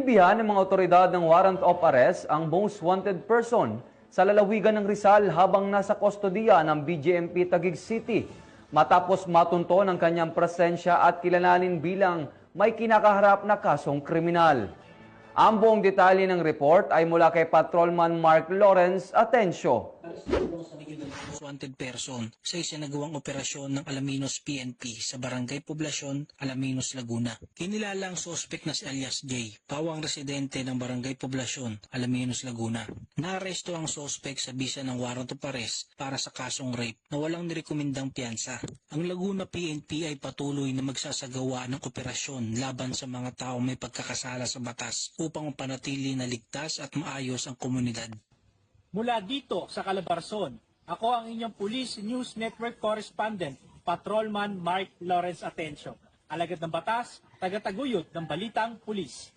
Kinilbihan ng mga otoridad ng warrant of arrest ang most wanted person sa lalawigan ng Rizal habang nasa kustodiya ng BGMP Taguig City matapos matunto ng kanyang presensya at kilalanin bilang may kinakaharap na kasong kriminal. Ang buong detalye ng report ay mula kay Patrolman Mark Lawrence Atencio. Wanted person sa isinagawang operasyon ng Alaminos PNP sa Barangay Poblasyon, Alaminos, Laguna. Kinilala ang sospek na si alias J, pawang residente ng Barangay Poblasyon, Alaminos, Laguna. Naaresto ang sospek sa bisa ng warrant of arrest para sa kasong rape na walang nirekomendang piyansa. Ang Laguna PNP ay patuloy na magsasagawa ng operasyon laban sa mga taong may pagkakasala sa batas upang mapanatili na ligtas at maayos ang komunidad. Mula dito sa Calabarzon, ako ang inyong Police News Network Correspondent, Patrolman Mark Lawrence Atencio. Alagad ng batas, tagataguyod ng Balitang Pulis.